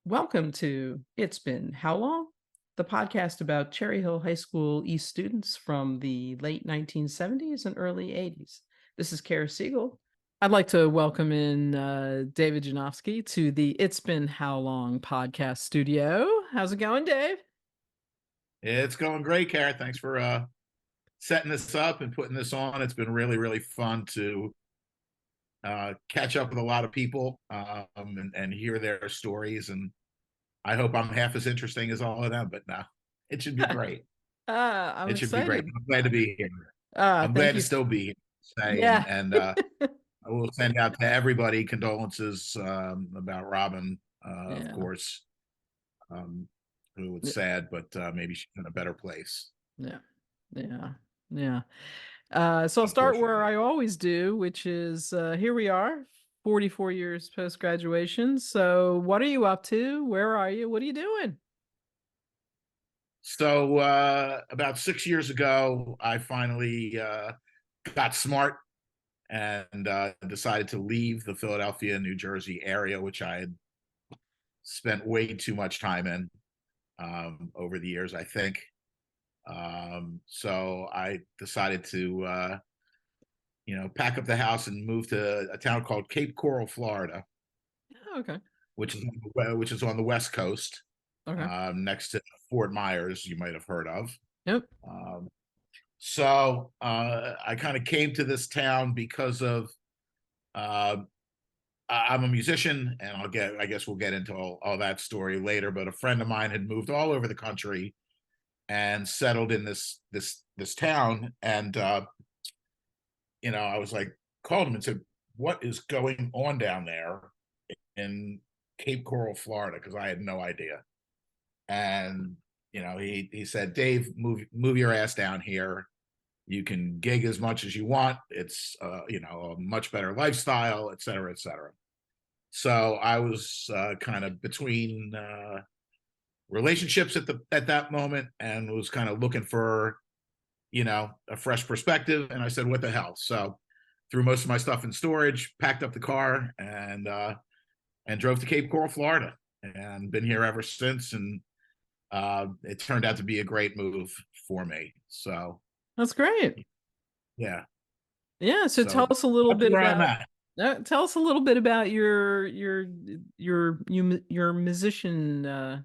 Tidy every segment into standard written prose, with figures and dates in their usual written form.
Welcome to It's Been How Long? The podcast about Cherry Hill High School East students from the late 1970s and early 80s. This is Kara Siegel. I'd like to welcome in David Janofsky to the It's Been How Long podcast studio. How's it going, Dave? It's going great, Kara. Thanks for setting this up and putting this on. It's been really, really fun to catch up with a lot of people and hear their stories. And I hope I'm half as interesting as all of them, but no, it should be great. I'm It should be great. excited. I'm glad to be here. I'm Thank glad to you. still be here. Yeah. And I will send out to everybody condolences about Robin, of Yeah. course, who was sad, but maybe she's in a better place. Yeah. Yeah. Yeah. So I'll start where Unfortunately. I always do, which is here we are, 44 years post graduation. So, what are you up to? Where are you? What are you doing? So about 6 years ago, I finally got smart and decided to leave the Philadelphia, New Jersey area, which I had spent way too much time in over the years, I think. So I decided to, pack up the house and move to a town called Cape Coral, Florida, Oh, okay. which is on the West Coast, Okay. next to Fort Myers, you might have heard of. Yep. Um, So I kind of came to this town because of uh, I'm a musician, and I guess we'll get into all that story later. But a friend of mine had moved all over the country and settled in this town, and I was like, called him and said, "What is going on down there in Cape Coral, Florida?" Because I had no idea. And he said, "Dave, move your ass down here. You can gig as much as you want. It's a much better lifestyle, et cetera, et cetera." So I was kind of between relationships at that moment, and was kind of looking for a fresh perspective. And I said, "What the hell?" So threw most of my stuff in storage, packed up the car, and drove to Cape Coral, Florida, and been here ever since. And it turned out to be a great move for me. So That's great. yeah. Yeah. So So that's where I'm at. tell us a little bit about your musician My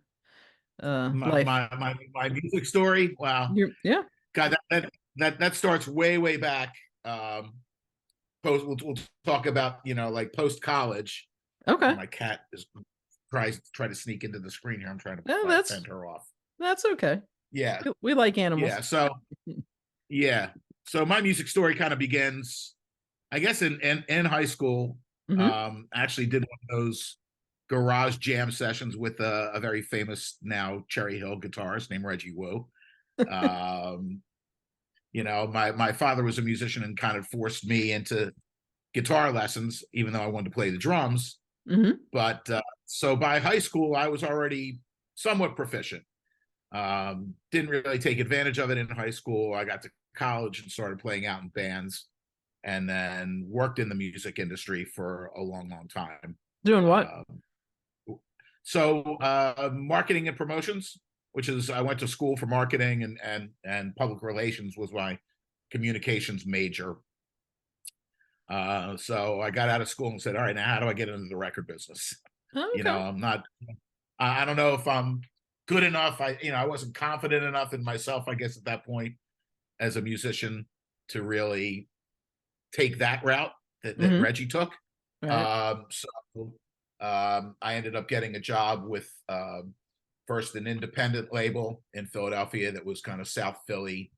life. my my, my music story. Wow, Yeah. God, that starts way back. We'll talk about like post college. Okay. My cat is try to sneak into the screen here. I'm trying Yeah, to fend her off. that's okay. Yeah, We like animals. yeah. So yeah, so my music story kind of begins, I guess, in high school. Hmm. Actually did one of those garage jam sessions with a very famous now Cherry Hill guitarist named Reggie Wu. Um, my father was a musician and kind of forced me into guitar lessons, even though I wanted to play the drums. Hmm. But so by high school, I was already somewhat proficient. Didn't really take advantage of it in high school. I got to college and started playing out in bands, and then worked in the music industry for a long time. Doing what? Um, Marketing and promotions, which is I went to school for marketing, and public relations was my communications major. So I got out of school and said, "All right, now how do I get into the record business?" Oh, okay. I'm not. I don't know if I'm good enough. I wasn't confident enough in myself, I guess, at that point as a musician to really take that route that Hmm. Reggie took. Right. I ended up getting a job with first an independent label in Philadelphia that was kind of South Philly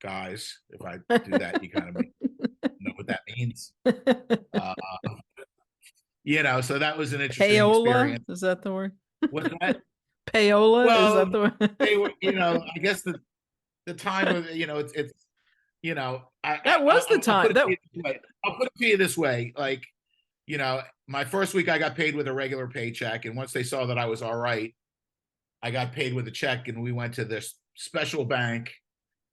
guys. If I do that, you kind of know what that means. Uh, so that was an interesting Payola? experience. Is that the word? What's that? Payola? Is Well, that the they word? were, I guess the time of, it's That was the I'll time. put it That to you this way. I'll put it to you this way. Like, my first week I got paid with a regular paycheck, and once they saw that I was all right, I got paid with a check, and we went to this special bank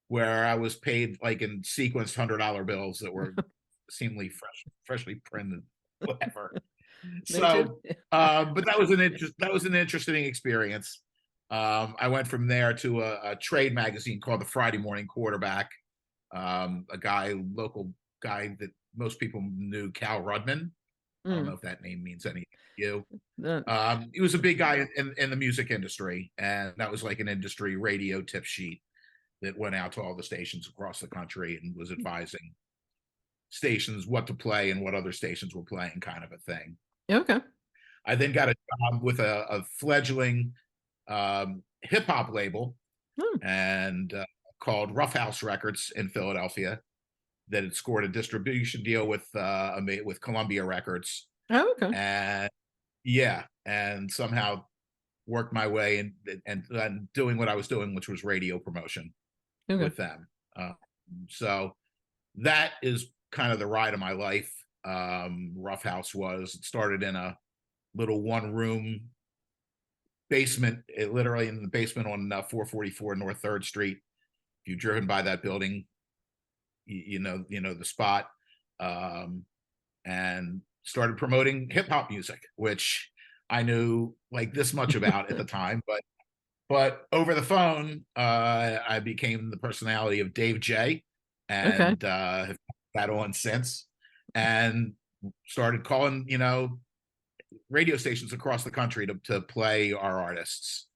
where I was paid like in sequenced $100 bills that were seemingly freshly printed, whatever. Me too. So, but that was an interesting experience. I went from there to a trade magazine called the Friday Morning Quarterback. Local guy that most people knew, Cal Rudman. I don't know Mm. if that name means anything to you. Uh, He was a big guy in the music industry, and that was like an industry radio tip sheet that went out to all the stations across the country and was advising stations what to play and what other stations were playing, kind of a thing. okay. I then got a job with a fledgling hip hop label Hmm. and called Rough House Records in Philadelphia that had scored a distribution deal with Columbia Records, Oh, okay. and yeah, and somehow worked my way and doing what I was doing, which was radio promotion Okay. with them. So that is kind of the ride of my life. Rough House was, it started in a little one room basement, literally in the basement on 444 North 3rd Street. If you've driven by that building, you know the spot. And started promoting hip hop music, which I knew like this much about at the time, but over the phone, I became the personality of Dave J, Okay. and have had that on since, and started calling, radio stations across the country to play our artists.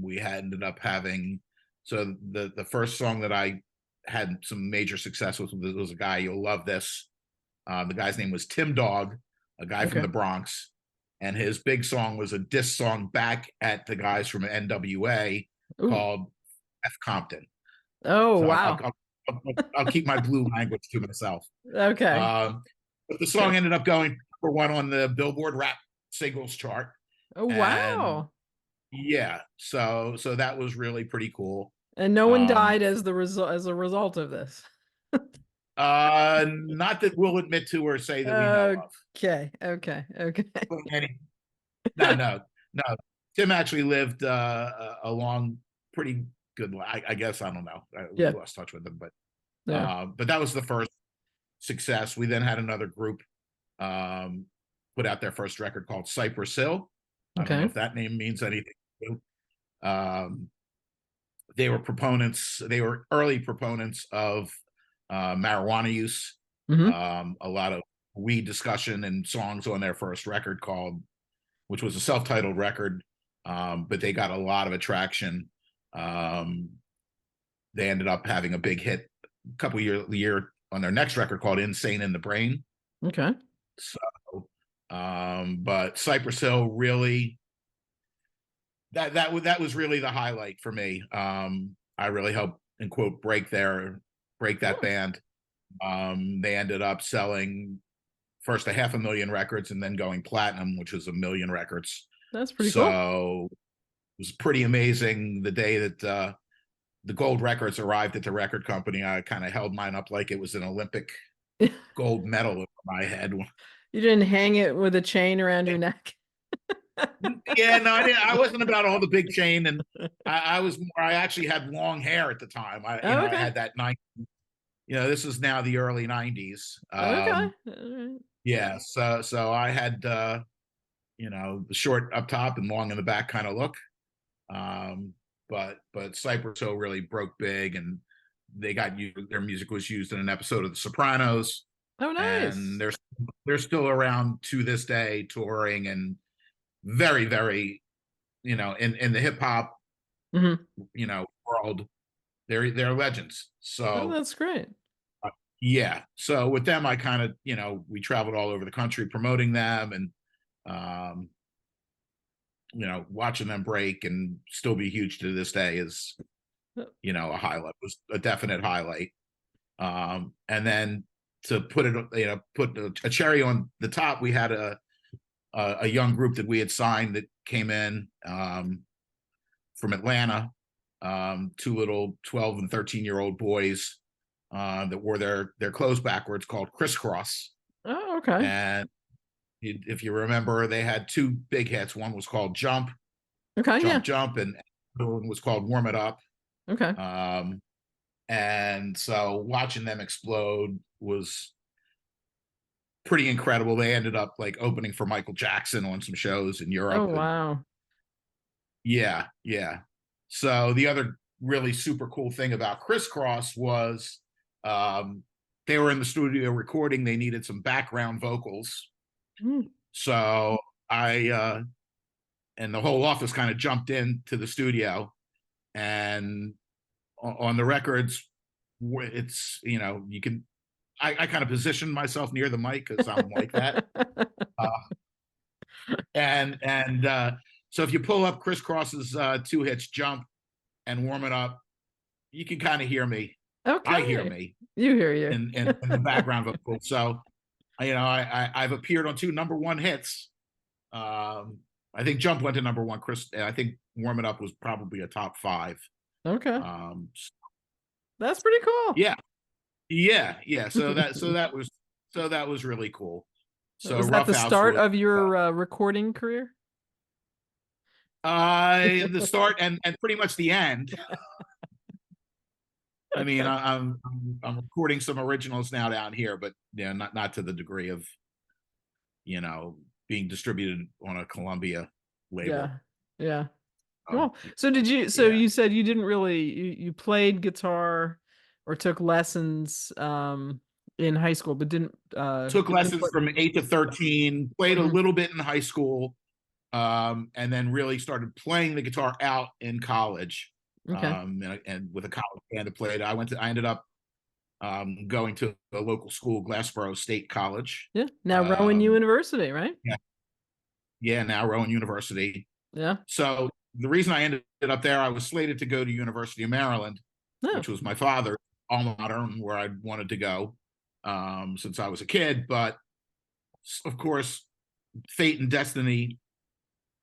We had ended up having, so the first song that I had some major success with was a guy, you'll love this. The guy's name was Tim Dog, a guy from Okay. the Bronx, and his big song was a diss song back at the guys from NWA Ooh. called F Compton. Oh, So wow. I'll keep my blue language to myself. Okay. But the song ended up going number one on the Billboard Rap Singles chart, Oh, and wow. yeah, so that was really pretty cool. And no one Um, died as a result of this. not that we'll admit to or say that we know of. Okay. Okay. Okay. No, no, no. Tim actually lived a long, pretty good life. I guess, I don't know. We Yeah. lost touch with him, Yeah. but that was the first success. We then had another group um, put out their first record called Cypress Hill. I don't know Okay. if that name means anything to you. They were early proponents of marijuana use. Hmm. A lot of weed discussion and songs on their first record which was a self-titled record, but they got a lot of attraction. They ended up having a big hit a couple year on their next record called Insane in the Brain. Okay. So, but Cypress Hill really, that was really the highlight for me. I really helped, in quote, break that Oh, band. They ended up selling first 500,000 records and then going platinum, which was 1,000,000 records. that's pretty cool. So it was pretty amazing. The day that the gold records arrived at the record company, I kind of held mine up like it was an Olympic gold medal over my head. You didn't hang it with a chain around your neck. Yeah, no, I didn't. I wasn't about all the big chain, and I was more. I actually had long hair at the time. Oh, I okay. had that night. This is now the early '90s. Okay. All right. Yeah, so I had the short up top and long in the back kind of look. Um, but Cypress Hill really broke big, and their music was used in an episode of The Sopranos, Oh, and nice. they're still around to this day, touring and very, very, in the hip hop, Hmm. world, they're legends. Oh, So that's great. yeah, so with them, I kind of, we traveled all over the country promoting them, and um, watching them break and still be huge to this day is, a highlight. Was a definite highlight. And then to put it, put a cherry on the top, we had a young group that we had signed that came in from Atlanta, two little 12 and 13-year-old boys that wore their clothes backwards, called Crisscross. Oh, okay. And if you remember, they had two big hits. One was called Jump, Okay. Jump, Yeah. Jump, and the other one was called Warm It Up. Okay. Um, and so watching them explode was pretty incredible. They ended up like opening for Michael Jackson on some shows in Oh, Europe. And wow. yeah, yeah. So the other really super cool thing about Crisscross was um, they were in the studio recording. They needed some background vocals. Mm. So I and the whole office kind of jumped into the studio, and on the records, it's, you know, you can, I kind of positioned myself near the mic because I'm like that. Uh, and so if you pull up Crisscross's Two Hits Jump and Warm It Up, you can kind of hear me. I hear Okay. me You hear you. in the background vocal. So you know, I've appeared on two #1 hits. I think Jump went to #1. I think Warm It Up was probably a top 5. Okay. Um, That's pretty cool. yeah, yeah, yeah. So that was really cool. So Was that Rough the House start was of your recording career? the start and pretty much the end. I mean, Okay. I'm recording some originals now down here, but yeah, not to the degree of, you know, being distributed on a Columbia label. Yeah. Yeah. Um, Well, so did you, so yeah, you said you didn't really, you played guitar or took lessons in high school, took but didn't lessons play. from 8 to 13, played a Hmm. little bit in high school, and then really started playing the guitar out in college. Okay. And with a college band to play, I ended up going to a local school, Glassboro State College. Yeah. Now Rowan Um, University, right? yeah, yeah, now Rowan University. Yeah. So the reason I ended up there, I was slated to go to University of Maryland, No. which was my father's alma mater and where I wanted to go since I was a kid. But of course, fate and destiny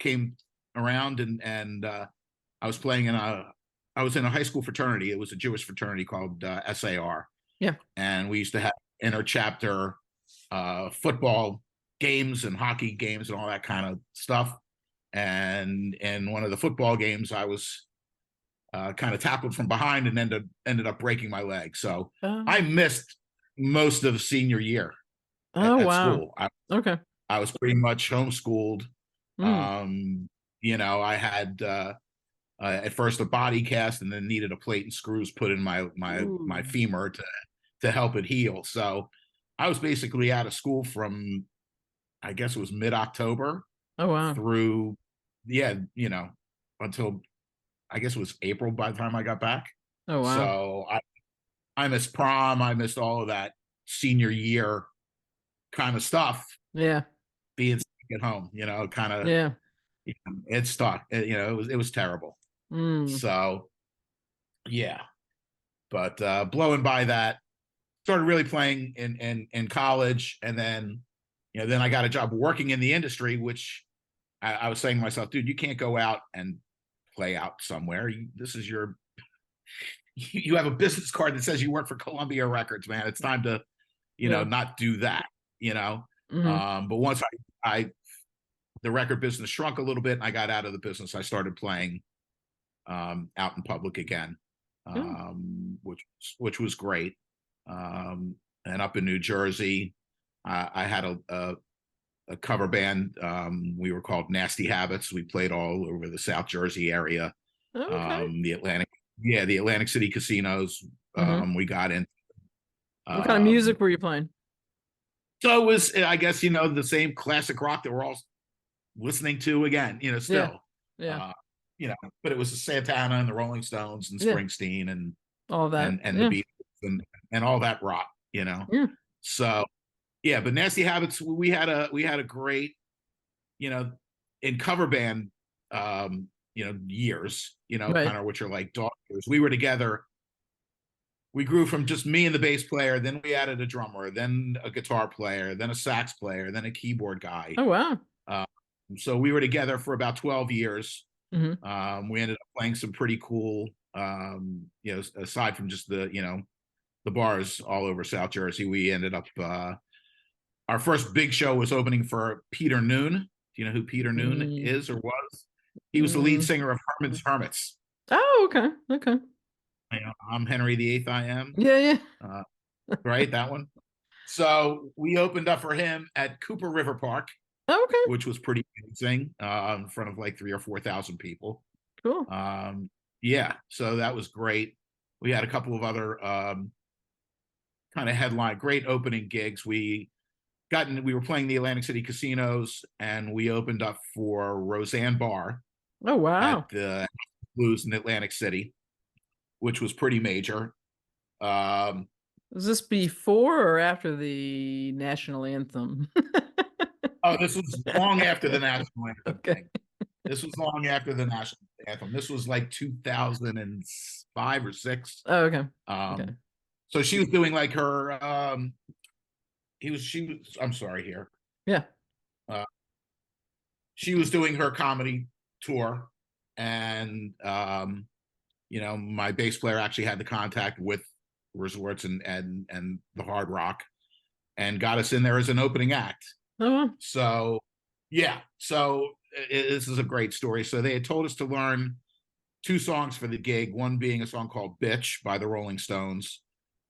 came around, and I was playing in a I was in a high school fraternity. It was a Jewish fraternity called SAR, Yeah. and we used to have interchapter football games and hockey games and all that kind of stuff. And in one of the football games, I was kind of tackled from behind and ended up breaking my leg. So I Oh. missed most of senior year Oh, at wow. school. Okay. I was pretty much homeschooled. Mm. Um, you know, I had at first a body cast, and then needed a plate and screws put in my Ooh. femur to help it heal. So I was basically out of school from, I guess it was mid-October Oh, wow. through, yeah, you know, until I guess it was April by the time I got back. Oh, wow. So I missed prom. I missed all of that senior year kind of stuff Yeah. being stuck at home, you know, kind of, Yeah. you know, it stuck. You know, it was terrible. Mm. So yeah, but blowing by that, started really playing in college, and then, you know, then I got a job working in the industry, which I was saying to myself, dude, you can't go out and play out somewhere. This is your you have a business card that says you work for Columbia Records, man. It's time to, you know, Yeah. not do that, you know. Hmm. But once I the record business shrunk a little bit and I got out of the business, I started playing out in public again, Yeah. which was great. And up in New Jersey, I had a cover band. We were called Nasty Habits. We played all over the South Jersey area, Okay. the Atlantic City casinos. Hmm. We got in. What kind of Um, music were you playing? so it was, I guess, you know, the same classic rock that we're all listening to again, you know, Yeah. still, Yeah. uh, you know, but it was the Santana and the Rolling Stones and Yeah. Springsteen All that. and the Yeah. Beatles and all that rock, you know. Yeah. So yeah, but Nasty Habits, we had a great, you know, in cover band, you know, years, you know, Right. kind of which are like dog years. We were together. We grew from just me and the bass player, then we added a drummer, then a guitar player, then a sax player, then a keyboard guy. Oh, wow. Uh, so we were together for about 12 years. Hmm. We ended up playing some pretty cool, you know, aside from just the, you know, the bars all over South Jersey. We ended up, our first big show was opening for Peter Noon. Do you know who Peter Noon Mm. is or was? He was the lead Mm. singer of Herman's Hermits. Oh, okay. Okay. You know, I'm Henry VIII. I am. Yeah. Yeah. Uh, right, that one. So we opened up for him at Cooper River Park, Oh, okay. which was pretty amazing, in front of like 3 or 4 thousand people. Cool. Yeah, so that was great. We had a couple of other kind of headline, great opening gigs. We were playing the Atlantic City casinos, and we opened up for Roseanne Barr Oh, wow. at the Blues in Atlantic City, which was pretty major. Um, Was this before or after the national anthem? oh, this was long after the national anthem Okay. thing. This was long after the national anthem. This was like 2005 or six. Oh, okay. Okay. So she was doing like her she was I'm sorry here. Yeah. Uh, she was doing her comedy tour, and my bass player actually had the contact with Resorts and the Hard Rock, and got us in there as an opening act. Oh, well. So yeah, so this is a great story. So they had told us to learn 2 songs for the gig, one being a song called "Bitch" by the Rolling Stones,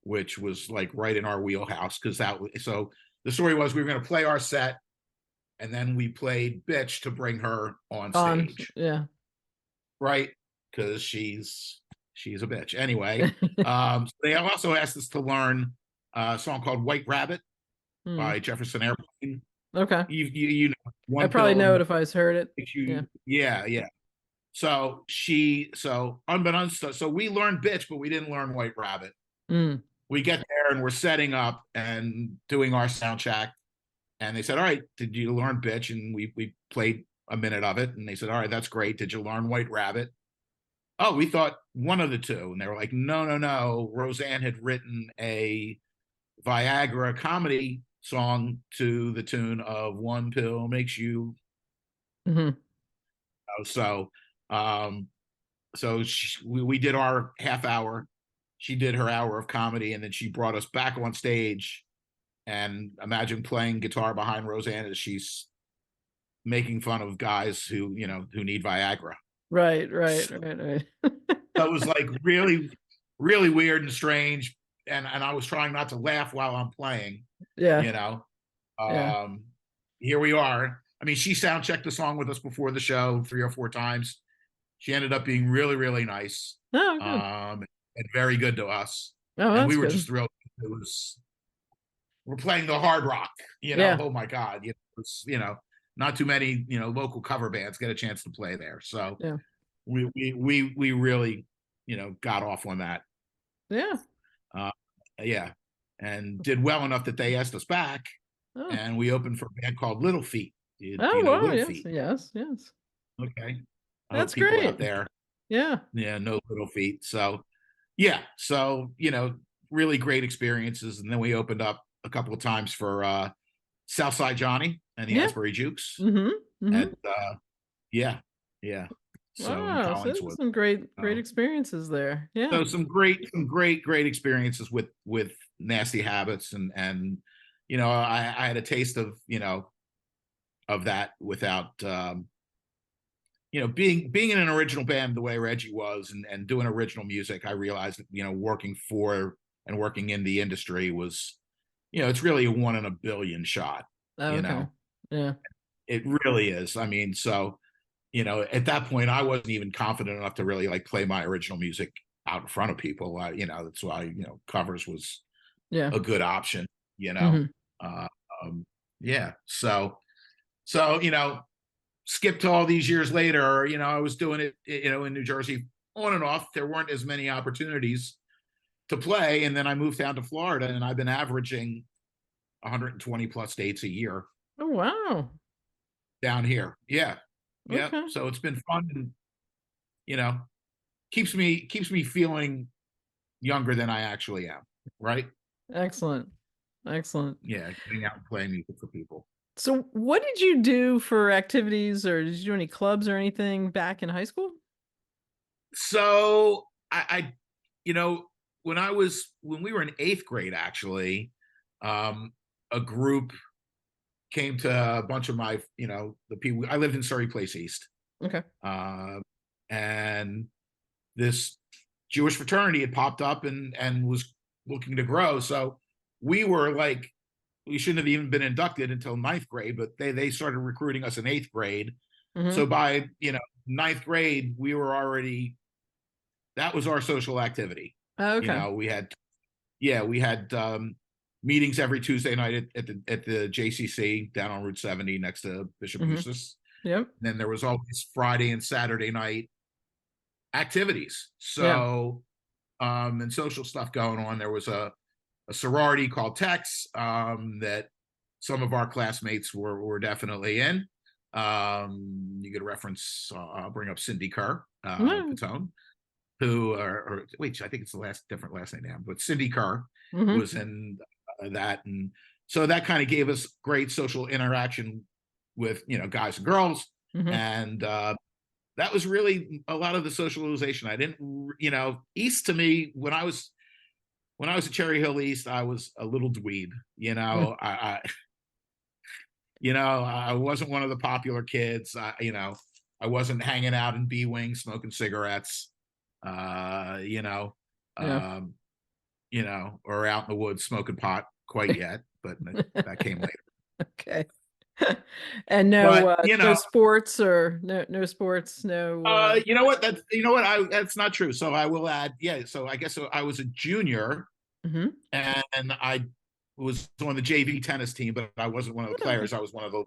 which was like right in our wheelhouse, because so the story was we were going to play our set, and then we played "Bitch" to bring her on stage, Yeah. right? Because she's a bitch. Anyway, so they also asked us to learn a song called "White Rabbit" Hmm. by Jefferson Airplane. Okay. You know, I one probably know it pill if I heard it. makes Yeah. you, yeah. So unbeknownst to, so we learned "Bitch," but we didn't learn "White Rabbit." Mm. We get there and we're setting up and doing our sound check, and they said, "All right, did you learn "Bitch?" And we played a minute of it, and they said, "All right, that's great. Did you learn "White Rabbit?" Oh, we thought one of the two, and they were like, "No, no, no." Roseanne had written a Viagra comedy song to the tune of "One Pill Makes You." Hmm. So, um, we did our half hour. She did her hour of comedy, and then she brought us back on stage. And imagine playing guitar behind Roseanne as she's making fun of guys who need Viagra. Right, right, So right, right. it was like really, really weird and strange. And I was trying not to laugh while I'm playing, Yeah. you know. Yeah. Um, Here we are. I mean, she sound checked the song with us before the show 3 or 4 times. She ended up being really, really nice, Oh, good. and very good to us. Oh, And we that's were good. just thrilled. We're playing the Hard Rock, Yeah. oh my God, not too many, local cover bands get a chance to play there. So Yeah. we really, got off on that. Yeah. Uh, yeah. And did well enough that they asked us back, Oh. and we opened for a band called Little Feat. Do Oh, you know wow. Little Yes. Feat? Yes. Yes. Okay. I hope That's people great. out there, Yeah. yeah, know Little Feat. So yeah, so really great experiences. And then we opened up a couple of times for Southside Johnny and the Yeah. Asbury Jukes. Mm-hmm. And Mm-hmm. yeah, yeah. So in Wow. So Collingswood. some great So, experiences there. Yeah. some great experiences with Nasty Habits, and I had a taste of that without being in an original band the way Reggie was, and doing original music. I realized that working for and working in the industry was, it's really a 1 in a billion shot. Oh, You okay. know, Yeah. it really is. I mean, so at that point, I wasn't even confident enough to really like play my original music out in front of people. That's why covers was Yeah. a good option. You know, Mm-hmm. uh, yeah. So skip to all these years later. I was doing it, in New Jersey on and off. There weren't as many opportunities to play, and then I moved down to Florida, and I've been averaging 120 plus dates a year Oh, wow. down here. Yeah, yeah. Okay. So it's been fun, and you know, keeps me feeling younger than I actually am. Right? Excellent. Excellent. Yeah, getting out and playing music for people. So, what did you do for activities, or did you do any clubs or anything back in high school? So I when we were in 8th grade, actually, a group came to a bunch of my, the people. I lived in Surrey Place East, Okay. uh, and this Jewish fraternity had popped up and was looking to grow. So we were like we shouldn't have even been inducted until ninth grade, but they started recruiting us in eighth grade. Hmm. So by, ninth grade, we were already, that was our social activity. Oh, You okay. know, we had meetings every Tuesday night at the JCC down on Route 70 next to Bishop Hmm. Eustace. Yep. And then there was always Friday and Saturday night activities. Yeah. So and social stuff going on. There was a sorority called Tex that some of our classmates were definitely in. You get a reference. I'll bring up Cindy Kerr, Mm-hmm. Patone, who, or wait, I think it's the different last name now, but Cindy Kerr Hmm. was in that, and so that kind of gave us great social interaction with guys and girls, Hmm. and that was really a lot of the socialization. I didn't, East to me when I was at Cherry Hill East, I was a little dweeb. I wasn't one of the popular kids. I wasn't hanging out in B wing smoking cigarettes. Uh, you know, Yeah. um, or out in the woods smoking pot quite yet, but that came later. Okay. And But no sports or no sports, no you know what? That's not true. So I will add, yeah. So I guess I was a junior, Mhm. and I was on the JV tennis team, but I wasn't one of the Oh, okay. players. I was one of the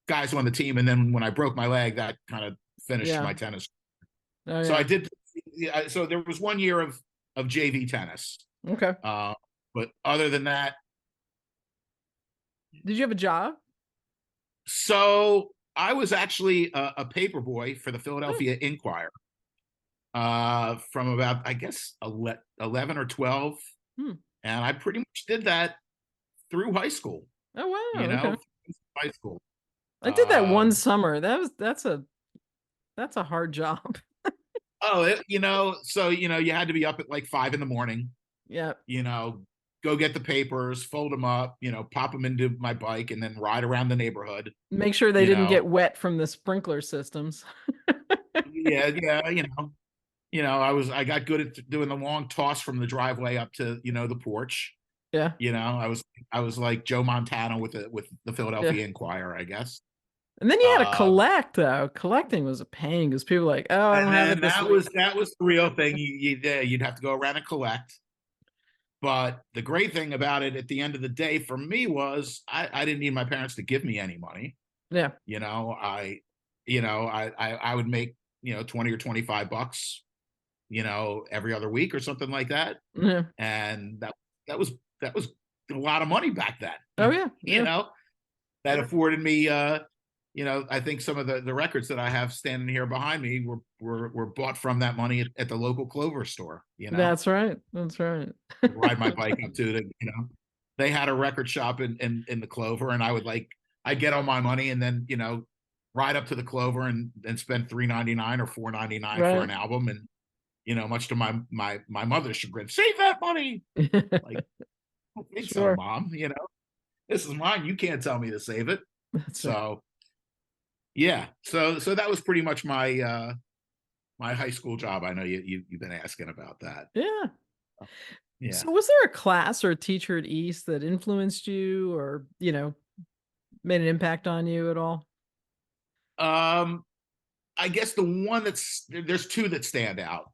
guys on the team. And then when I broke my leg, that kind of finished Yeah. my tennis. Oh, So I yeah. did. So there was 1 year of JV tennis, Okay. uh, but other than that, Did you have a job? so I was actually a paper boy for the Oh, Philadelphia Inquirer from about, I guess, 11 or 12, hmm. and I pretty much did that through high school. Oh, wow. You Okay. know, high school. I did that one Um, summer. That's a hard job. so you had to be up at like 5 in the morning. Yeah. You know, go get the papers, fold them up. Pop them into my bike, and then ride around the neighborhood. Make sure they You didn't know, get wet from the sprinkler systems. yeah, yeah. I got good at doing the long toss from the driveway up to the porch. Yeah. I was like Joe Montana with the Yeah. Philadelphia Inquirer, I guess. And then you had to Um, collect though. Collecting was a pain because people were like, oh, I don't and have then it this that week. was the real thing. You'd have to go around and collect. But the great thing about it at the end of the day for me was I didn't need my parents to give me any money. Yeah. You know, I would make 20 or $25, every other week or something like that. Yeah. And that was that was a lot of money back Oh then. yeah. you Yeah. know, that afforded me I think some of the records that I have standing here behind me were bought from that money at the local Clover store. That's right. That's right. Ride my bike up to they had a record shop in the Clover, and I'd get all my money and then ride up to the Clover and spend $3.99 or $4.99 for Right. an album, and much to my mother's chagrin, save that money. Like, I don't think so, Sure. Mom. This is mine. You can't tell me to save it. That's right. So yeah, so that was pretty much my high school job. I know you've been asking about that. Yeah. Yeah. So was there a class or a teacher at East that influenced you or, made an impact on you at all? Um, I guess there's two that stand out.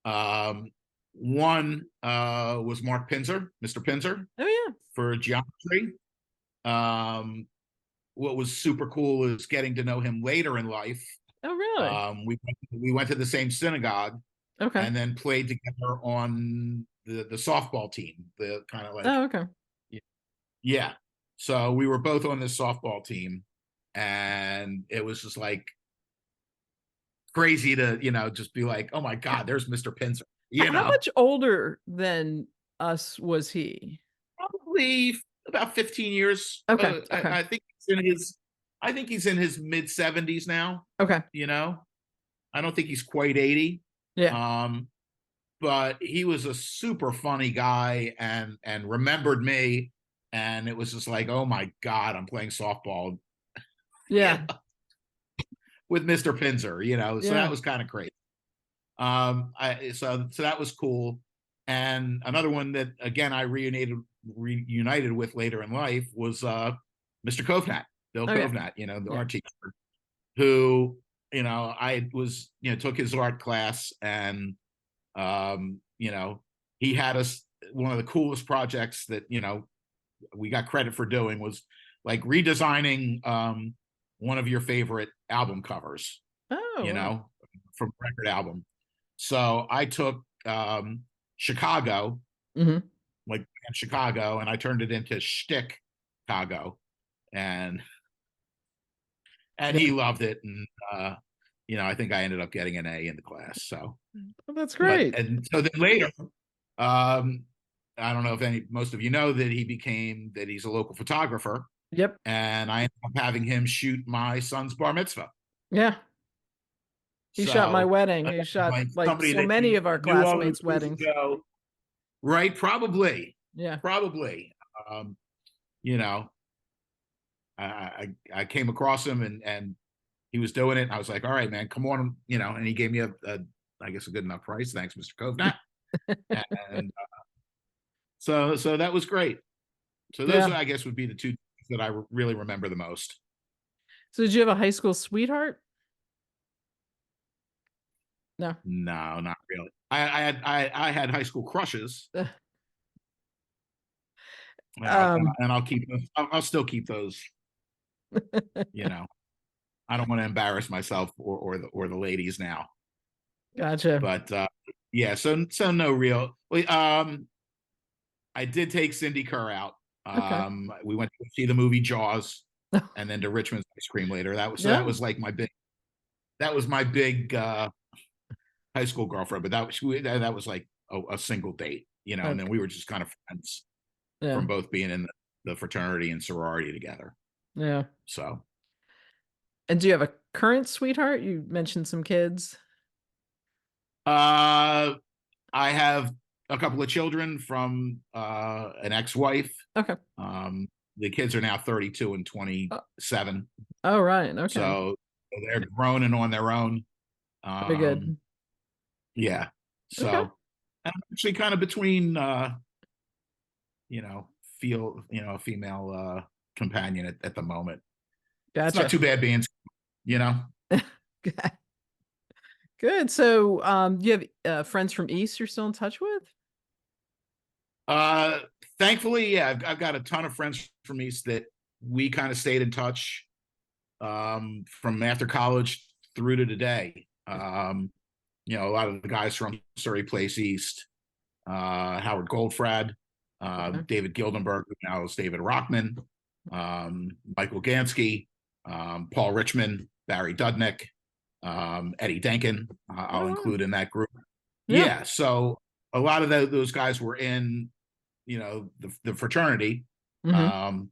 Um, One was Mark Pinzer, Mr. Pinzer, Oh yeah. for geometry. Um, what was super cool is getting to know him later in life. Oh really? We went to the same synagogue Okay. and then played together on the softball team. The kind of like, Oh, okay. yeah. So we were both on this softball team, and it was just like crazy to just be like, oh my god, there's Mr. Pinzer. How much older than us was he? Probably about 15 years. Okay. Okay. I think he's in his mid 70s now. Okay. You know, I don't think he's quite 80. Yeah. Um, but he was a super funny guy and remembered me, and it was just like, oh my god, I'm playing softball, Yeah. with Mr. Pinzer. So that Yeah. was kind of crazy. So that was cool. And another one that again I reunited with later in life was Mr. Kovnat, Bill Oh yeah. Kovnat, the Yeah. art teacher, who I was took his art class, and he had us, one of the coolest projects that we got credit for doing was like redesigning one of your favorite album covers, Oh you wow. know, from a record album. So I took Chicago, Hmm. like Chicago, and I turned it into Shtick Chicago, and Yeah. he loved it, and I think I ended up getting an A in the class. So, Oh, that's but great. and so then later, um, I don't know if most of you know that he's a local photographer, Yep. and I ended up having him shoot my son's bar mitzvah. Yeah. He shot my So wedding. He shot like like somebody so that many you of our knew all those classmates' years weddings. ago, right? Yeah. Probably. Um, you know, I came across him, and he was doing it. And I was like, all right, man, come on, and he gave me a I guess a good enough price. Thanks, Mr. Kovnat. And so that was great. So those, Yeah. I guess, would be the two that I really remember the most. So did you have a high school sweetheart? No. No, not really. I had high school crushes, Um, and I'll keep those. I'll still keep those. You know, I don't want to embarrass myself or the ladies now. gotcha. But yeah, so no real. I did take Cindy Kerr out. Okay. We went to see the movie Jaws, and then to Richmond's Ice Cream later. That Yeah. was like my big high school girlfriend. But that was like a single date, and then Okay. we were just kind of friends Yeah. from both being in the fraternity and sorority together. Yeah. So And do you have a current sweetheart? You mentioned some kids. uh I have a couple of children from an ex-wife. Okay. The kids are now 32 and Oh, 27. oh, right. Okay. So they're grown and on their own. Very Um, good. yeah. Okay. So I'm actually kind of between, you know, a female companion at the moment. It's not Gotcha. too bad being, you know. Good. So, you have friends from East you're still in touch with? Uh, Thankfully, yeah, I've got a ton of friends from East that we kind of stayed in touch from after college through to today. A lot of the guys from Surrey Place East, Howard Goldfrad, Okay. David Gildenberg, who now is David Rockman, Michael Gansky, Paul Richmond, Barry Dudnick, Eddie Denkin. I'll Oh, wow. include in that group. Yeah. Yeah, so a lot of those guys were in, the fraternity, Hmm. um,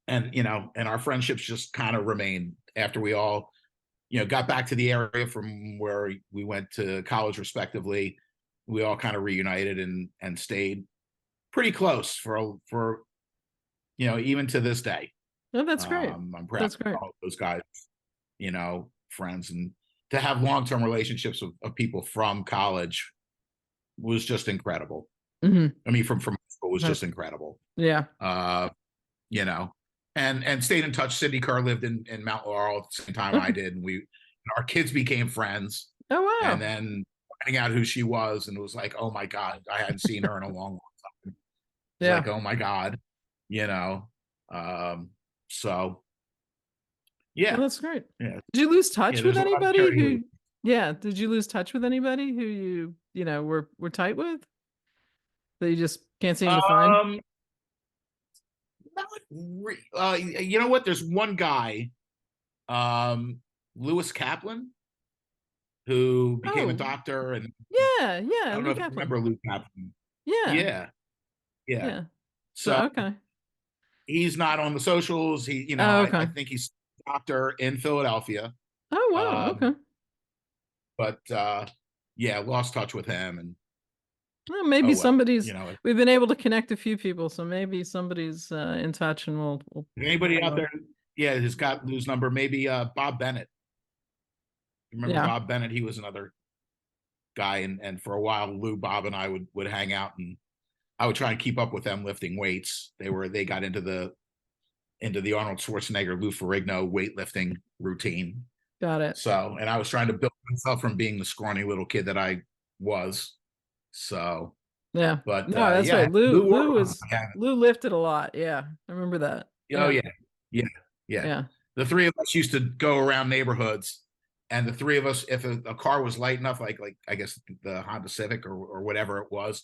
and our friendships just kind of remained after we all got back to the area from where we went to college respectively. We all kind of reunited and stayed pretty close for even to this day. Oh, that's great. I'm proud That's of great. all of those guys, friends, and to have long-term relationships of people from college was just incredible. Hmm. I mean, from school was just incredible. Yeah. Uh, you know, and stayed in touch. Cindy Kerr lived in Mount Laurel at the same time I Okay. did, and our kids became friends. Oh, And wow. then finding out who she was, and it was like, oh my god, I hadn't seen her in a long time. It was Yeah. like, oh my god, you know. So Well, yeah, that's great. yeah, Did you lose yeah. touch with There's a lot of anybody Cherry Hill. who, yeah, did you lose touch with anybody who were tight with that you just can't seem to find? Um, you know what? There's one guy, um, Lewis Kaplan, who became a Oh, doctor, and yeah, I yeah, don't know Lou if you Kaplan. remember Lou Kaplan. Yeah, Yeah, yeah. yeah. So, So okay. he's not on the socials. Oh, I okay. think he's a doctor in Philadelphia. Oh, wow. Um, Okay. but yeah, lost touch with him, and Well, oh maybe well, we've been able to connect a few people, so maybe somebody's in touch and we'll anybody out follow up. there, yeah, has got Lou's number. Maybe Bob Bennett. Remember Yeah. Bob Bennett? He was another. guy, and for a while Lou, Bob, and I would hang out, and I would try and keep up with them lifting weights. They got into the Arnold Schwarzenegger, Lou Ferrigno weightlifting routine. Got it. So, and I was trying to build myself from being the scrawny little kid that I was. So, Yeah. but No, that's yeah, right. Lou Lou Lou Warren, was Lou lifted a lot. Yeah. I remember that. oh Yeah. yeah, yeah, yeah. Yeah. The three of us used to go around neighborhoods, and the three of us, if a car was light enough, like I guess the Honda Civic or whatever it was,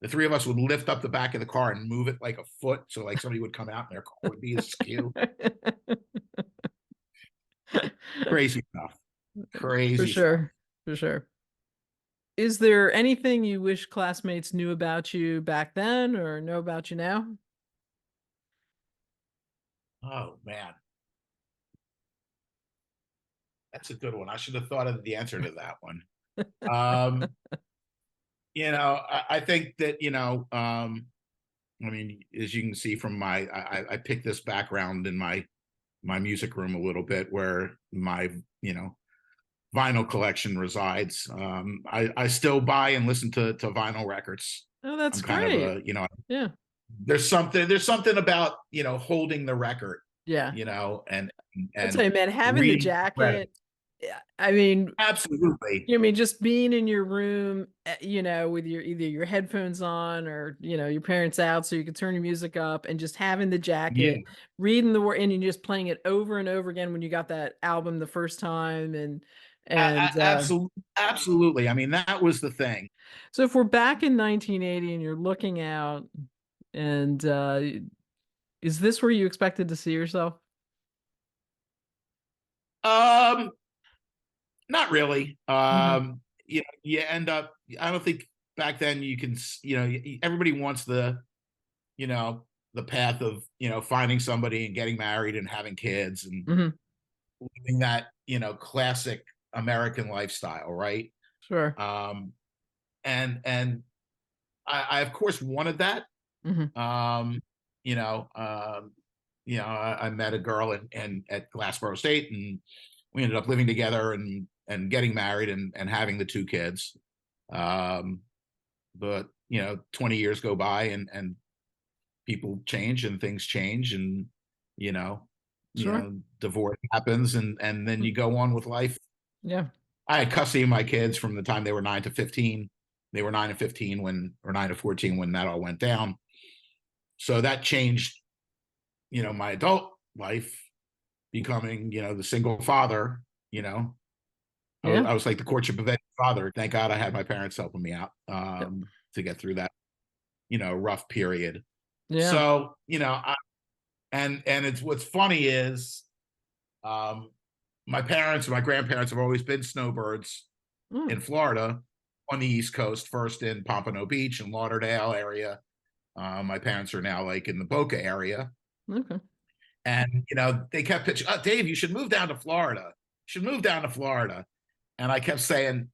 the three of us would lift up the back of the car and move it like a foot, so like somebody would come out and their car would be askew. Crazy stuff. For Crazy stuff. sure. For sure. Is there anything you wish classmates knew about you back then or know about you now? Oh man, that's a good one. I should have thought of the answer to that one. Um, I think that, I mean, as you can see from I picked this background in my music room a little bit, where my, vinyl collection resides. I still buy and listen to vinyl records. Oh, that's I'm kind of great. a, Yeah. there's something about, holding the record, Yeah. and I'll tell you, man, having the reading credit. jacket, yeah, I mean, Absolutely. you know, I mean, just being in your room, with your either your headphones on or your parents out, so you can turn your music up, and just having the Yeah. jacket, reading the word, and you're just playing it over and over again when you got that album the first time, and Absolutely. I mean, that was the thing. so if we're back in 1980 and you're looking out, and is this where you expected to see yourself? Um, Not really. Hmm. You end up. I don't think back then you can. Everybody wants you know, the path of finding somebody and getting married and having kids and Hmm. living that classic American lifestyle, right? Sure. Um, and I of course wanted that. Hmm. Um, you know, I met a girl at Glassboro State, and we ended up living together and getting married and having the two kids. Um, but 20 years go by, and people change and things change, and you know, Sure. divorce happens, and then you go on with life. Yeah. I had custody of my kids from the time they were 9 to 15. They were 9 to 15 or 9 to 14 when that all went down. So that changed, my adult life, becoming, the single father. Yeah. I was like the courtship of any father. Thank God I had my parents helping me out, Yep. to get through that, rough period. Yeah. So, and it's what's funny is, um, my parents and my grandparents have always been snowbirds Mm, in Florida, on the East Coast, first in Pompano Beach and Lauderdale area. My parents are now like in the Boca area. okay. And, they kept pitching, oh, Dave, you should move down to Florida. You should move down to Florida. And I kept saying,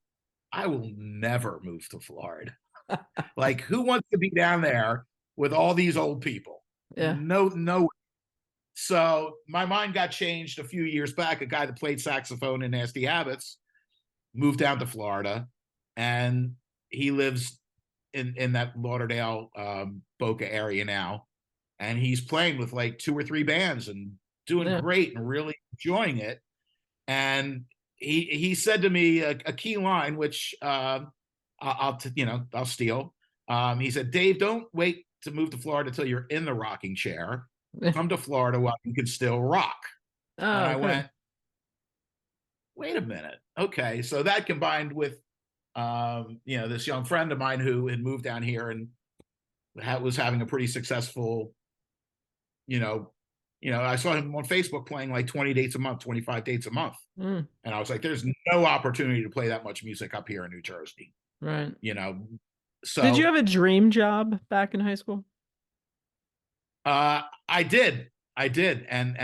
I will never move to Florida. Like, who wants to be down there with all these old people? Yeah. No, no. So my mind got changed a few years back. A guy that played saxophone in Nasty Habits moved down to Florida, and he lives in that Lauderdale, Boca area now, and he's playing with like two or three bands and doing Yeah. great and really enjoying it. And he said to me a key line, which, I'll steal. He said, Dave, don't wait to move to Florida till you're in the rocking chair. Come to Florida while you can still rock. And Oh, I okay. went, wait a minute. Okay. So that combined with, this young friend of mine who had moved down here and was having a pretty successful, you know, I saw him on Facebook playing like 20 dates a month, 25 dates a month. Mm, And I was like, there's no opportunity to play that much music up here in New Jersey, right. you know. Did you So have a dream job back in high school? I did. I did. And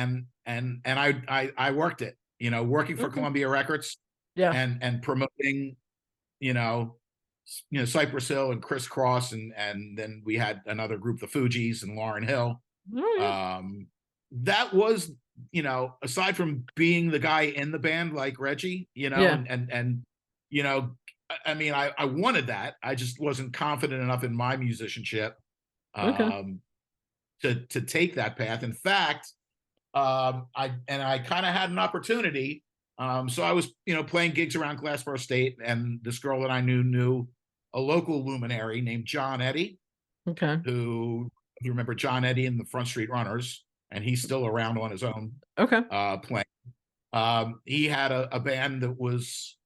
I worked it, working for Okay. Columbia Records Yeah. and promoting, you know, Cypress Hill and Criss Cross, and then we had another group, the Fugees and Lauryn Hill. Oh, yeah. That was, aside from being the guy in the band like Reggie, Yeah. and you know, I mean, I wanted that. I just wasn't confident enough in my musicianship Okay. um, to take that path. In fact, I kind of had an opportunity. So I was, playing gigs around Glassboro State, and this girl that I knew a local luminary named John Eddy, Okay. who, you remember John Eddy and the Front Street Runners, and he's still around on his own Okay. playing. He had a band that was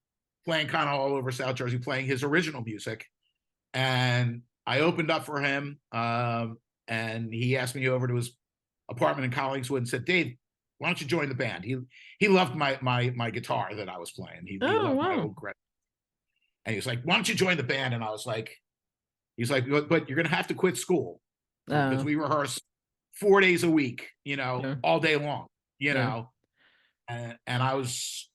playing kind of all over South Jersey, playing his original music, and I opened up for him, and he asked me over to his apartment in Collingswood and said, "Dave, why don't you join the band?" He loved my guitar that I was playing. He Oh, loved my wow. old Gretsch, and he was like, "Why don't you join the band?" And I was like, "He's like, but you're gonna have to quit school because Oh, we rehearse 4 days a week, yeah. all day long, Yeah. and I was,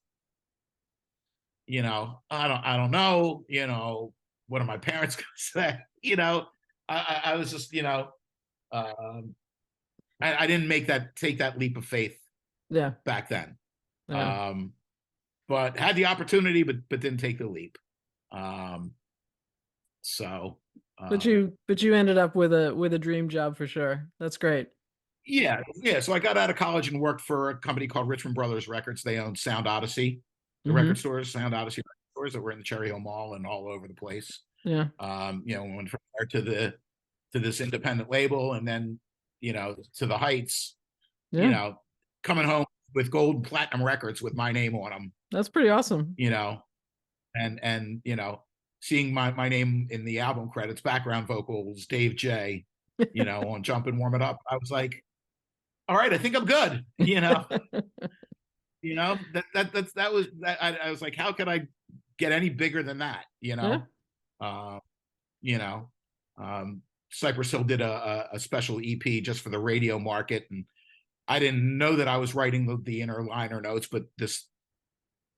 I don't know, what are my parents gonna say? I was just, um, I didn't take that leap of faith Yeah. back then. Yeah. Um, but had the opportunity, but didn't take the leap. Um, so But um, you ended up with a dream job for sure. That's great. yeah, yeah. So I got out of college and worked for a company called Richmond Brothers Records. They owned Sound Odyssey, the record Hmm. stores, Sound Odyssey record stores that were in the Cherry Hill Mall and all over the place. Yeah. Went from there to this independent label, and then to the Heights. You Yeah. know, coming home with gold and platinum records with my name on them. That's pretty awesome. You know, and seeing my name in the album credits, background vocals, Dave J. On Jump and Warm It Up. I was like, all right, I think I'm good. I was like, how could I get any bigger than that? Yeah. Uh, you know, Cypress Hill did a special EP just for the radio market, and I didn't know that I was writing the inner liner notes, but this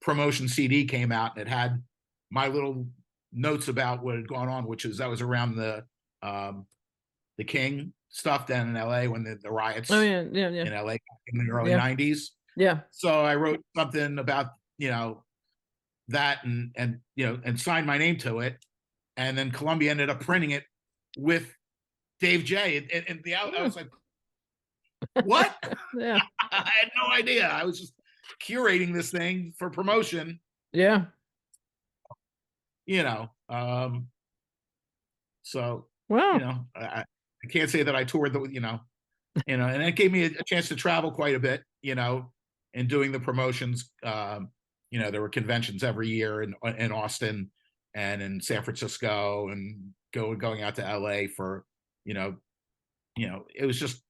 promotion CD came out and it had my little notes about what had gone on, that was around the King stuff down in LA when the Oh riots yeah. Yeah. Yeah. in LA in the early Yeah. 90s. Yeah. So I wrote something about, that and signed my name to it. And then Columbia ended up printing it with Dave J. I was like, what? Yeah. I had no idea. I was just curating this thing for promotion, Yeah. you know. So, Wow. I can't say that I toured and it gave me a chance to travel quite a bit, and doing the promotions. There were conventions every year in Austin and in San Francisco, and going out to LA for, it was just,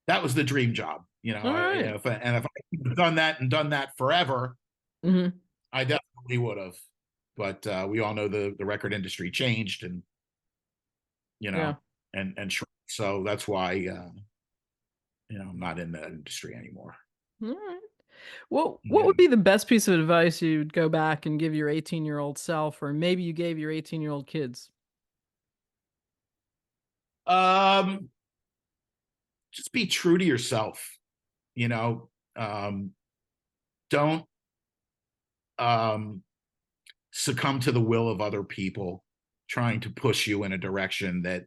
that was the dream job. All right. If I had done that and done that forever, Mm-hmm. I definitely would have. But we all know the record industry changed, and you Yeah. know, and so that's why I'm not in that industry anymore. All right. Well, what Yeah. would be the best piece of advice you'd go back and give your 18-year-old self, or maybe you gave your 18-year-old kids? Um, just be true to yourself. You know, um, don't um, succumb to the will of other people trying to push you in a direction that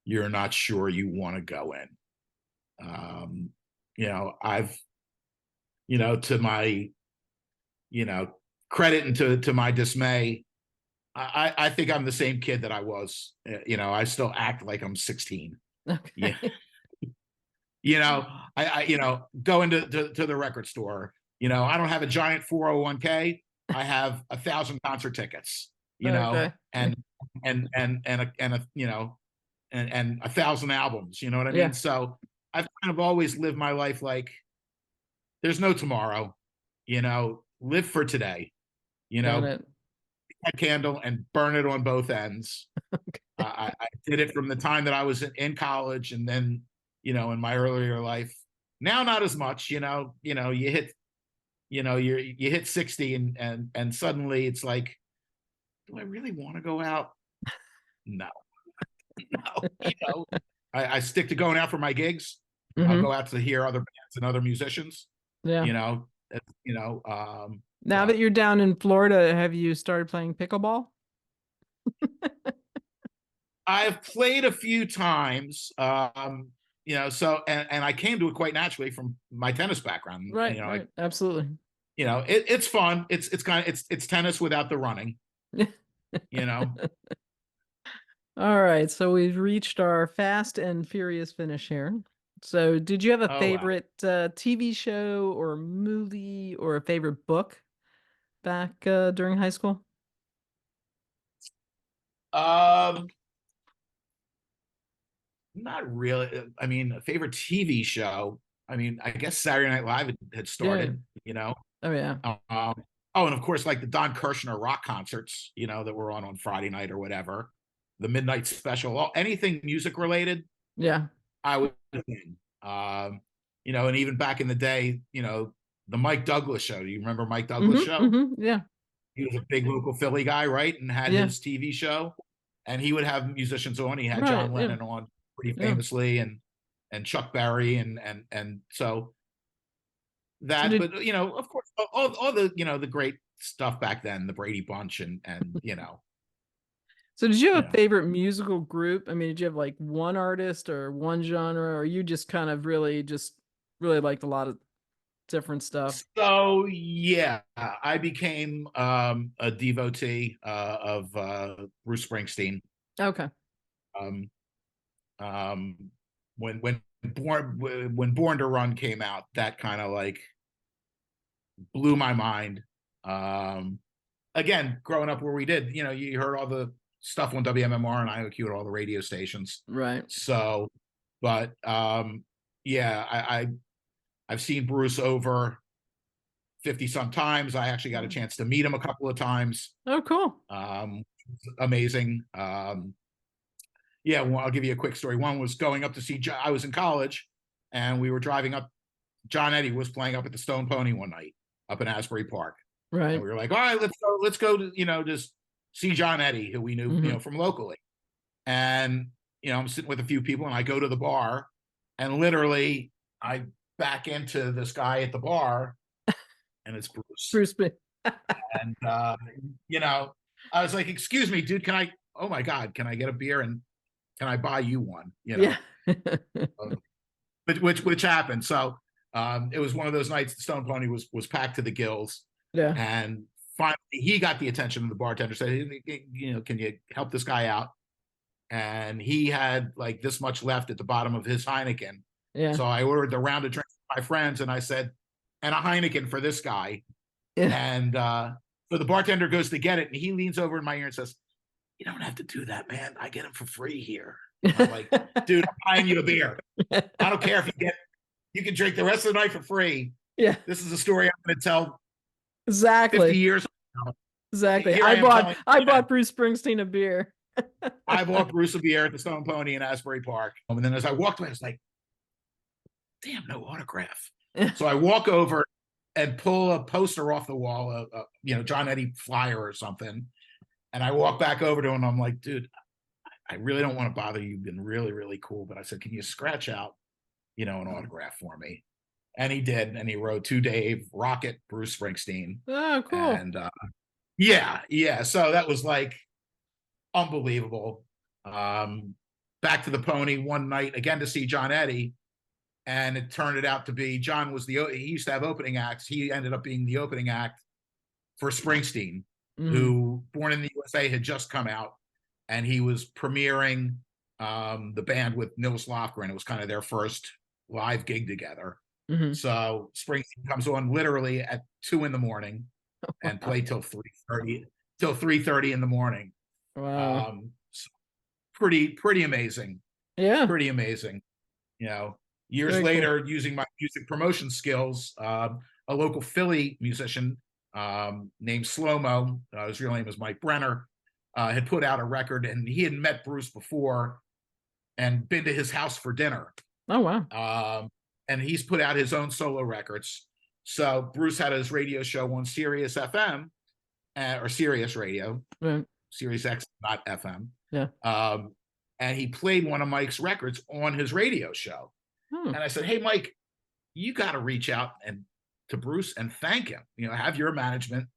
you're not sure you want to go in. Um, I've, to my, you know, credit and to my dismay, I think I'm the same kid that I was. I still act like I'm 16. Yeah. Okay. Go into to the record store. I don't have a giant 401k. I have 1,000 concert tickets. Okay. And and 1,000 albums. You know what I mean? Yeah. So I've kind of always lived my life like there's no tomorrow. Live for today. Got it. A candle and burn it on both ends. Okay. I did it from the time that I was in college, and then in my earlier life. Now not as much. You hit you hit 60, and suddenly it's like, do I really want to go out? No, no. I stick to going out for my gigs. I'll Mm-hmm. go out to hear other bands and other musicians. Yeah. you know, Now that but you're down in Florida, have you started playing pickleball? I've played a few times. You know, so and I came to it quite naturally from my tennis background. And, Right, you know, right, absolutely. it's fun. It's kind of it's tennis without the running. You know. All right, so we've reached our fast and furious finish here. So, did you have a Oh wow. favorite TV show or movie or a favorite book back during high school? Um, Not really. I mean, a favorite TV show. I mean, I guess Saturday Night Live had Yeah. started. You know. Oh yeah. Oh, and of course, like the Don Kirshner rock concerts. You know, that were on Friday night or whatever. The midnight special. Anything music related. Yeah. I was in. You know, and even back in the day, you know, the Mike Douglas show. Do you remember Mike Douglas show? Yeah. He was a big local Philly guy, right? And had Yeah. his TV show. And he would have musicians on. He had Right. John Yeah. Lennon on pretty Yeah. famously and Chuck Berry and so So that, did but you know, of course, all the you know the great stuff back then, the Brady Bunch and so did you you have a know. favorite musical group? I mean, did you have like one artist or one genre, or you just kind of really liked a lot of different stuff? So yeah, I became a devotee of Bruce Springsteen. Okay. Um, um, when Born to Run came out, that kind of like blew my mind. Um, Again, growing up where we did, you know, you heard all the stuff on WMMR and IOQ at all the radio stations. Right. So, but yeah, I've seen Bruce over 50 some times. I actually got a chance to meet him a couple of times. Oh, cool. Amazing. Yeah, well, I'll give you a quick story. One was going up to see, I was in college and we were driving up. John Eddie was playing up at the Stone Pony one night up in Asbury Park. And Right. we were like, all right, let's go to, you know, just see John Eddie, who we knew, you know, Hmm. from locally. And, you know, I'm sitting with a few people and I go to the bar and literally I back into this guy at the bar and it's Bruce. Bruce Springsteen. And, you know, I was like, excuse me, dude, oh my God, can I get a beer and can I buy you one? You Yeah. know, which happened. So it was one of those nights the Stone Pony was packed to the gills. Yeah. And finally he got the attention of the bartender, said, hey, you know, can you help this guy out? And he had like this much left at the bottom of his Heineken. Yeah. So I ordered the round of drinks for my friends and I said, and a Heineken for this guy. Yeah. And so the bartender goes to get it and he leans over in my ear and says, you don't have to do that, man. I get them for free here. And I'm like, dude, I'm buying you a beer. I don't care if you can drink the rest of the night for free. Yeah. This is a story I'm going to tell 50 Exactly. years from now. Exactly. Here I am telling I you, bought Bruce Springsteen a beer. I bought Bruce a beer at the Stone Pony in Asbury Park. And then as I walked away, I was like, damn, no autograph. So I walk over and pull a poster off the wall, you know, John Eddie flyer or something. And I walk back over to him. And I'm like, dude, I really don't want to bother you. You've been really, really cool. But I said, can you scratch out, you know, an autograph for me? And he did. And he wrote to Dave, Rocket, Bruce Springsteen. Oh, cool. And yeah. So that was like unbelievable. Back to the Pony one night again to see John Eddie. And it turned it out to be John was he used to have opening acts. He ended up being the opening act for Springsteen, who Born in the USA had just come out. And he was premiering the band with Nils Lofgren. It was kind of their first live gig together. Mm-hmm. So Springsteen comes on literally at 2 a.m. and played till 3:30 in the morning. Wow. So pretty amazing. Yeah. Pretty amazing. You know, years Very later, cool. using my music promotion skills, a local Philly musician named Slow-Mo, his real name is Mike Brenner, had put out a record, and he had met Bruce before and been to his house for dinner. Oh, wow. And he's put out his own solo records. So Bruce had his radio show on Sirius FM or Sirius Radio, Right. Sirius X, not FM. Yeah. And he played one of Mike's records on his radio show. And I said, hey, Mike, you got to reach out and to Bruce and thank him. Have your management,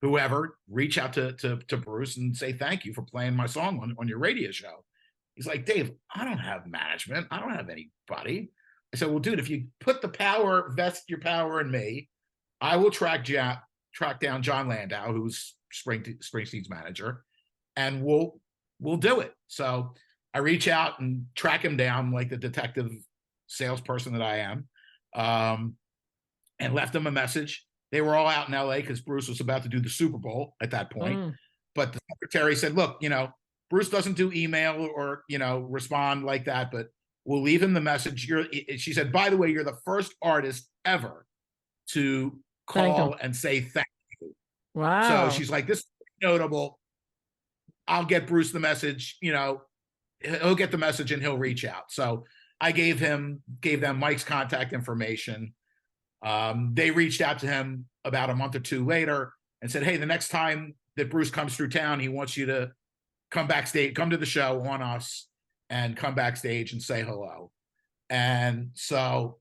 whoever, reach out to Bruce and say thank you for playing my song on your radio show. He's like, Dave, I don't have management. I don't have anybody. I said, well, dude, if you put vest your power in me, I will track down John Landau, who's Springsteen's manager, and we'll do it. So I reach out and track him down like the detective salesperson that I am, and left him a message. They were all out in LA because Bruce was about to do the Super Bowl at that point. But the secretary said, look, Bruce doesn't do email or, respond like that, but we'll leave him the message. She said, by the way, you're the first artist ever to call and say thank you. Wow. So she's like, this is notable. I'll get Bruce the message, he'll get the message and he'll reach out. So I gave them Mike's contact information. They reached out to him about a month or two later and said, hey, the next time that Bruce comes through town, he wants you to come backstage, come to the show on us and come backstage and say hello. And so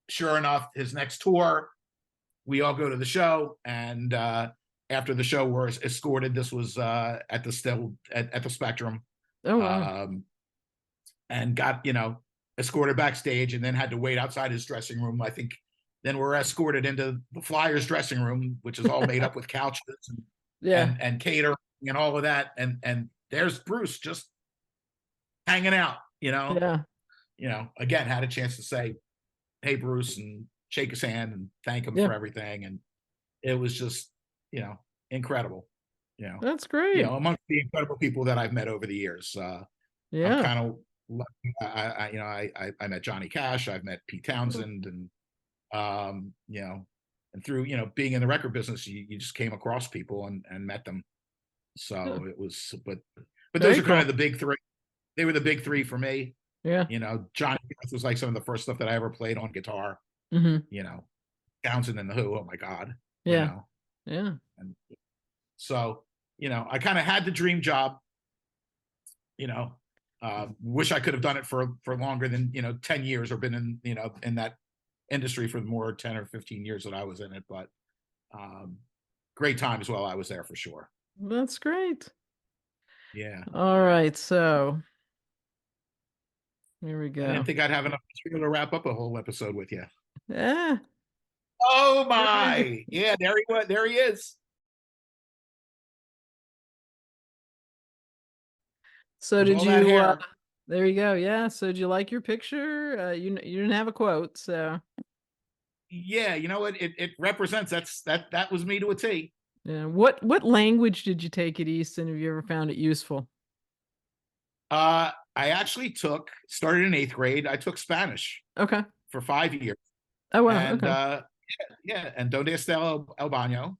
sure enough, his next tour, we all go to the show. And after the show, we're escorted. This was at the Spectrum. Oh, wow. And got, escorted backstage and then had to wait outside his dressing room. I think then we're escorted into the Flyers dressing room, which is all made up with couches and catering and all of that. And there's Bruce just hanging out, again, had a chance to say, hey, Bruce, and shake his hand and thank him for everything. And it was just, incredible, That's great. Amongst the incredible people that I've met over the years. I'm kind of lucky. I met Johnny Cash, I've met Pete Townsend, and and through being in the record business, you just came across people and met them. So it was, but those are kind of the big three. They were the big three for me. Johnny Cash was like some of the first stuff that I ever played on guitar. Townsend and the Who, oh my God. And so I kind of had the dream job. Wish I could have done it for longer than 10 years or been in that industry for more 10 or 15 years that I was in it, but great times while I was there for sure. That's great. Yeah. All right, so here we go. I didn't think I'd have enough material to wrap up a whole episode with you. Yeah. Oh my. Yeah, there he is. So did you there you go. Yeah. So did you like your picture? You didn't have a quote, so yeah, you know what? It represents that was me to a T. yeah. What language did you take at Easton? Have you ever found it useful? I actually started in 8th grade. I took Spanish. Okay. For 5 years. Oh wow. And okay. And Donde está el baño?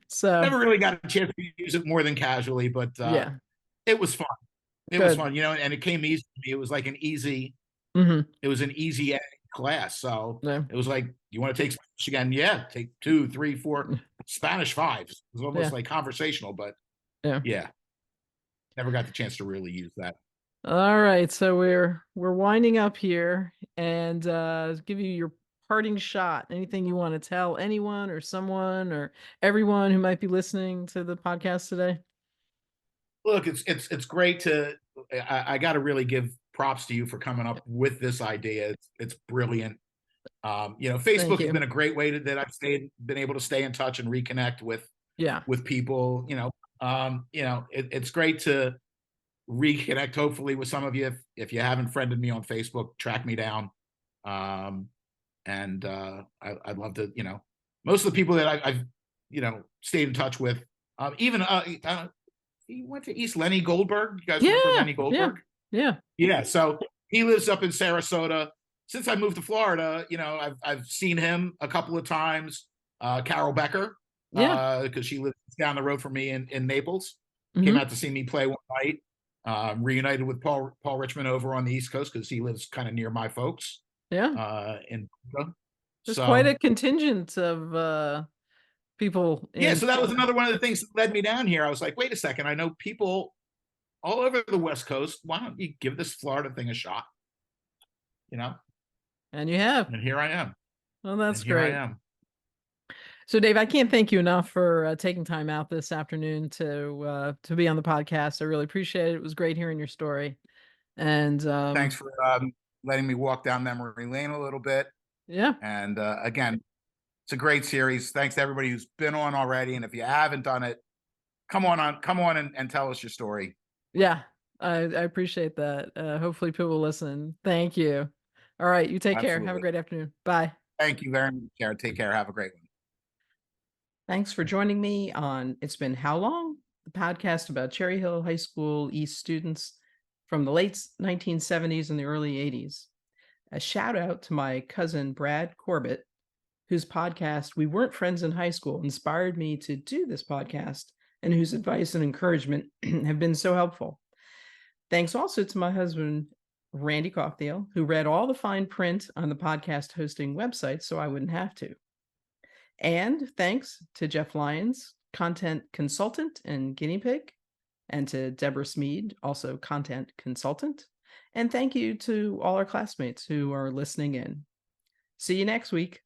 So never really got a chance to use it more than casually, but it was fun. It was fun, and it came easy to me. It was like an easy, it was an easy class. So it was like, you want to take Spanish again? Yeah, take 2, 3, 4 Spanish 5s. It was almost like conversational, but never got the chance to really use that. All right, so we're winding up here, and give you your parting shot. Anything you want to tell anyone or someone or everyone who might be listening to the podcast today? Look, it's great to. I got to really give props to you for coming up with this idea. It's brilliant. Facebook has been a great way that I've been able to stay in touch and reconnect with people. It's great to reconnect hopefully with some of you. If you haven't friended me on Facebook, track me down. And I'd love to, most of the people that I've stayed in touch with, even he went to East Lenny Goldberg. You guys remember Lenny Goldberg? Yeah. So he lives up in Sarasota. Since I moved to Florida, I've seen him a couple of times. Carol Becker, because she lives down the road from me in Naples. Came out to see me play one night. Reunited with Paul Richmond over on the East Coast because he lives kind of near my folks. In there's quite a contingent of people. So that was another one of the things that led me down here. I was like, wait a second, I know people all over the West Coast. Why don't you give this Florida thing a shot? And you have. And here I am. Well, And that's here I great. am. So, Dave, I can't thank you enough for taking time out this afternoon to be on the podcast. I really appreciate it. It was great hearing your story. And Thanks for letting me walk down memory lane a little bit. yeah, And again, it's a great series. Thanks to everybody who's been on already. And if you haven't done it, come on and tell us your story. yeah, I appreciate that. Hopefully, people will listen. Thank you. All right, you take care. Have a Absolutely. great afternoon. Bye. Thank you very much, Kara. Take care. Have a great one. Thanks for joining me on It's Been How Long? The podcast about Cherry Hill High School East students from the late 1970s and the early 80s. A shout out to my cousin Brad Corbett, whose podcast, We Weren't Friends in High School, inspired me to do this podcast and whose advice and encouragement have been so helpful. Thanks also to my husband, Randy Cockdale, who read all the fine print on the podcast hosting website so I wouldn't have to. And thanks to Jeff Lyons, content consultant and guinea pig, and to Deborah Smead, also content consultant. And thank you to all our classmates who are listening in. See you next week.